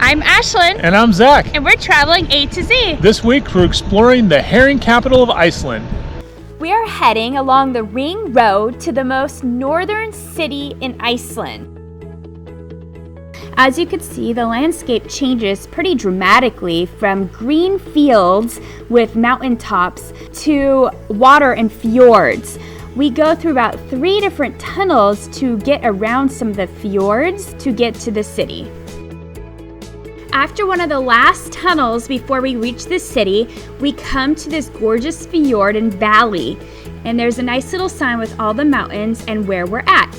I'm Ashlyn. And I'm Zach. And we're traveling A to Z. This week we're exploring the herring capital of Iceland. We are heading along the Ring Road to the most northern city in Iceland. As you can see, the landscape changes pretty dramatically from green fields with mountain tops to water and fjords. We go through about 3 different tunnels to get around some of the fjords to get to the city. After one of the last tunnels before we reach the city, we come to this gorgeous fjord and valley, and there's a nice little sign with all the mountains and where we're at.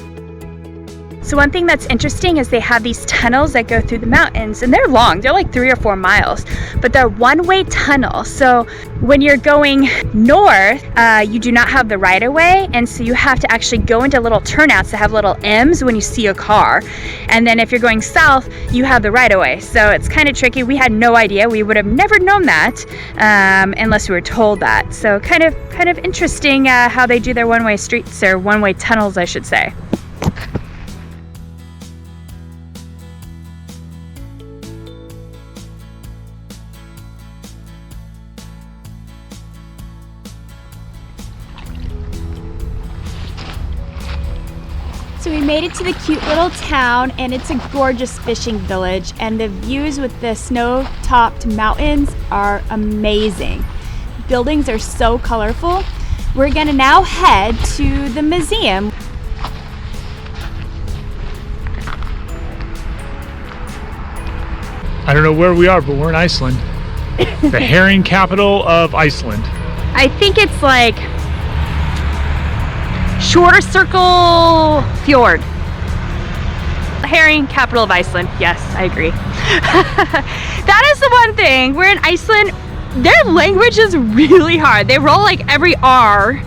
So one thing that's interesting is they have these tunnels that go through the mountains, and they're long, they're like 3 or 4 miles, but they're one-way tunnels. So when you're going north, you do not have the right-of-way, and so you have to actually go into little turnouts that have little M's when you see a car. And then if you're going south, you have the right-of-way. So it's kind of tricky. We had no idea. We would have never known that unless we were told that. So kind of interesting how they do their one-way streets, or one-way tunnels, I should say. So we made it to the cute little town, and it's a gorgeous fishing village, and the views with the snow-topped mountains are amazing. Buildings are so colorful. We're gonna now head to the museum. I don't know where we are, but we're in Iceland. The herring capital of Iceland. I think it's like Shorter Circle Fjord. The herring capital of Iceland. Yes, I agree. That is the one thing. We're in Iceland. Their language is really hard. They roll like every R.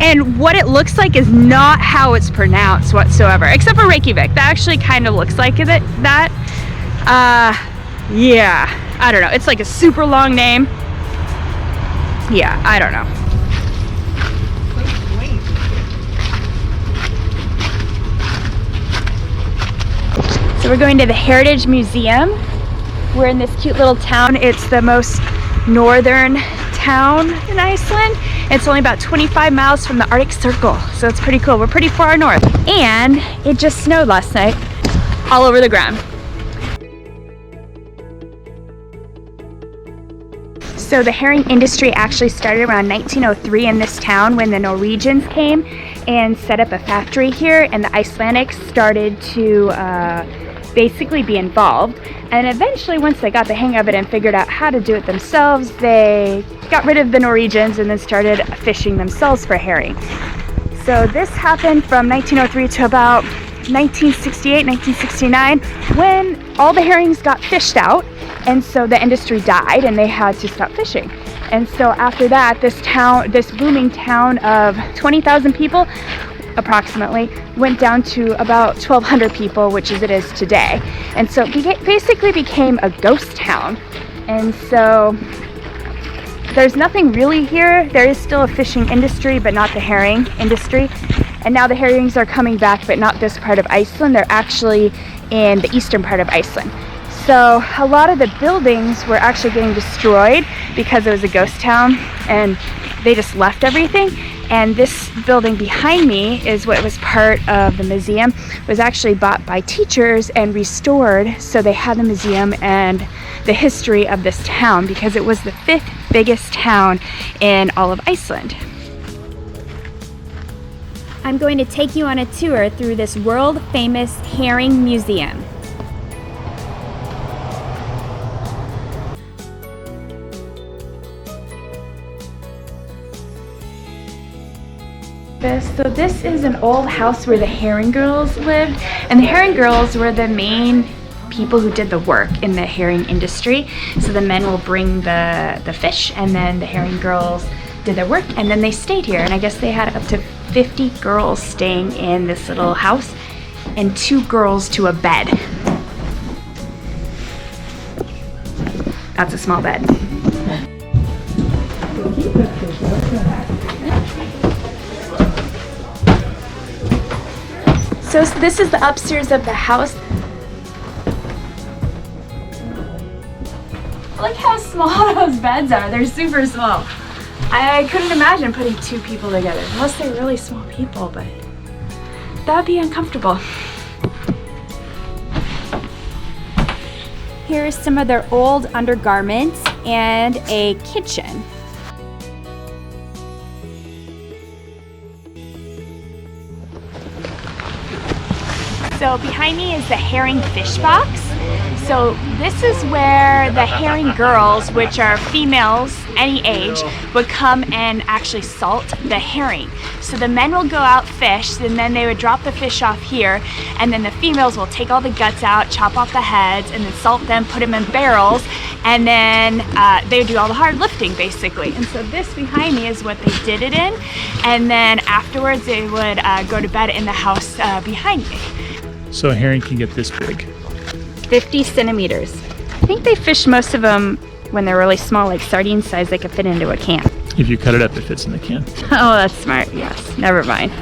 And what it looks like is not how it's pronounced whatsoever. Except for Reykjavik. That actually kind of looks like that. Yeah. I don't know. It's like a super long name. Yeah, I don't know. So we're going to the Heritage Museum. We're in this cute little town. It's the most northern town in Iceland. It's only about 25 miles from the Arctic Circle, so it's pretty cool. We're pretty far north. And it just snowed last night all over the ground. So the herring industry actually started around 1903 in this town when the Norwegians came and set up a factory here, and the Icelandics started to basically be involved. And eventually, once they got the hang of it and figured out how to do it themselves, they got rid of the Norwegians and then started fishing themselves for herring. So this happened from 1903 to about 1968, 1969, when all the herrings got fished out, and so the industry died and they had to stop fishing. And so after that, this booming town of 20,000 people approximately went down to about 1,200 people, which is it is today. And so it basically became a ghost town. And so there's nothing really here. There is still a fishing industry, but not the herring industry. And now the herrings are coming back, but not this part of Iceland. They're actually in the eastern part of Iceland. So a lot of the buildings were actually getting destroyed because it was a ghost town, and they just left everything. And this building behind me is what was part of the museum. It was actually bought by teachers and restored, so they had the museum and the history of this town, because it was the 5th biggest town in all of Iceland. I'm going to take you on a tour through this world-famous herring museum. So this is an old house where the herring girls lived, and the herring girls were the main people who did the work in the herring industry. So the men will bring the fish, and then the herring girls did their work, and then they stayed here. And I guess they had up to 50 girls staying in this little house, and 2 girls to a bed. That's a small bed. So this is the upstairs of the house. Look how small those beds are. They're super small. I couldn't imagine putting 2 people together, unless they're really small people, but that would be uncomfortable. Here's some of their old undergarments and a kitchen. So behind me is the herring fish box. So this is where the herring girls, which are females any age, would come and actually salt the herring. So the men will go out fish, and then they would drop the fish off here, and then the females will take all the guts out, chop off the heads, and then salt them, put them in barrels, and then they would do all the hard lifting basically. And so this behind me is what they did it in, and then afterwards they would go to bed in the house behind me. So a herring can get this big. 50 centimeters. I think they fish most of them when they're really small, like sardine size, they could fit into a can. If you cut it up, it fits in the can. Oh, that's smart, yes. Never mind.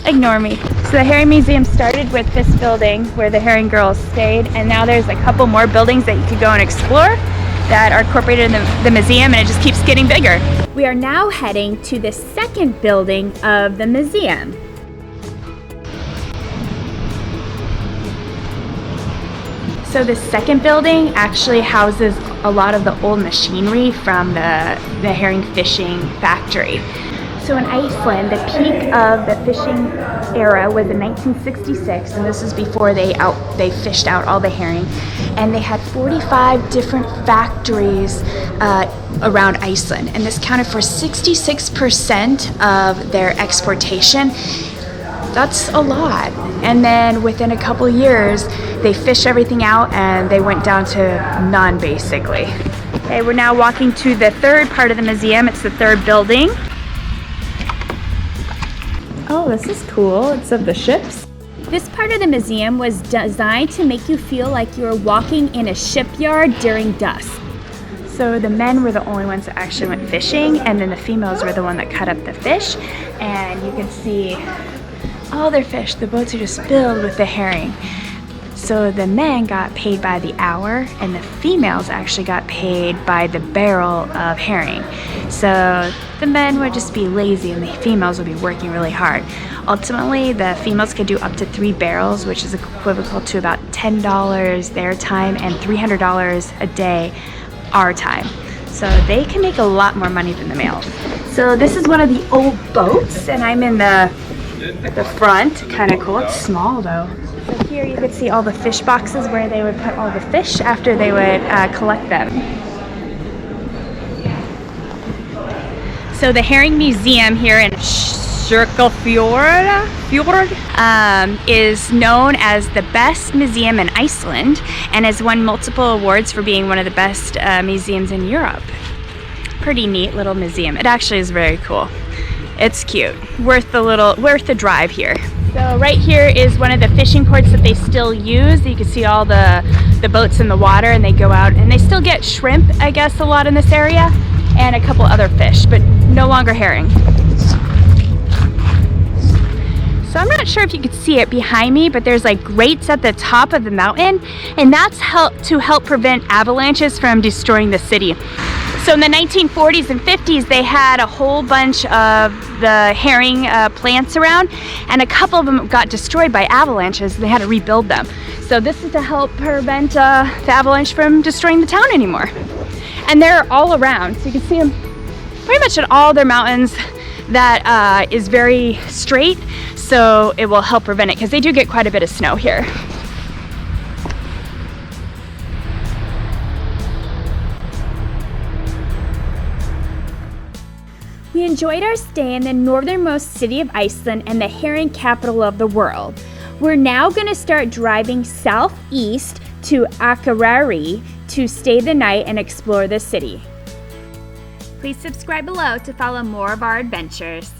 Ignore me. So the Herring Museum started with this building where the herring girls stayed, and now there's a couple more buildings that you could go and explore that are incorporated in the museum, and it just keeps getting bigger. We are now heading to the second building of the museum. So the second building actually houses a lot of the old machinery from the herring fishing factory. So in Iceland, the peak of the fishing era was in 1966, and this is before they fished out all the herring. And they had 45 different factories around Iceland, and this counted for 66% of their exportation. That's a lot. And then within a couple years, they fished everything out and they went down to none, basically. Okay, we're now walking to the third part of the museum. It's the third building. Oh, this is cool. It's of the ships. This part of the museum was designed to make you feel like you were walking in a shipyard during dusk. So the men were the only ones that actually went fishing, and then the females were the one that cut up the fish. And you can see all their fish. The boats are just filled with the herring. So the men got paid by the hour, and the females actually got paid by the barrel of herring. So the men would just be lazy and the females would be working really hard. Ultimately, the females could do up to 3 barrels, which is equivalent to about $10 their time and $300 a day our time. So they can make a lot more money than the males. So this is one of the old boats, and I'm in the front. Kind of cool. It's small though. So here you could see all the fish boxes where they would put all the fish after they would collect them. So the Herring Museum here in Siglufjorour is known as the best museum in Iceland and has won multiple awards for being one of the best museums in Europe. Pretty neat little museum. It actually is very cool. It's cute. Worth the drive here. So right here is one of the fishing ports that they still use. You can see all the boats in the water, and they go out and they still get shrimp, I guess, a lot in this area, and a couple other fish, but no longer herring. So I'm not sure if you could see it behind me, but there's like grates at the top of the mountain, and that's to help prevent avalanches from destroying the city. So in the 1940s and 50s, they had a whole bunch of the herring plants around, and a couple of them got destroyed by avalanches, and they had to rebuild them. So this is to help prevent the avalanche from destroying the town anymore. And they're all around, so you can see them pretty much at all their mountains. That is very straight, so it will help prevent it, because they do get quite a bit of snow here. We enjoyed our stay in the northernmost city of Iceland and the herring capital of the world. We're now going to start driving southeast to Akureyri to stay the night and explore the city. Please subscribe below to follow more of our adventures.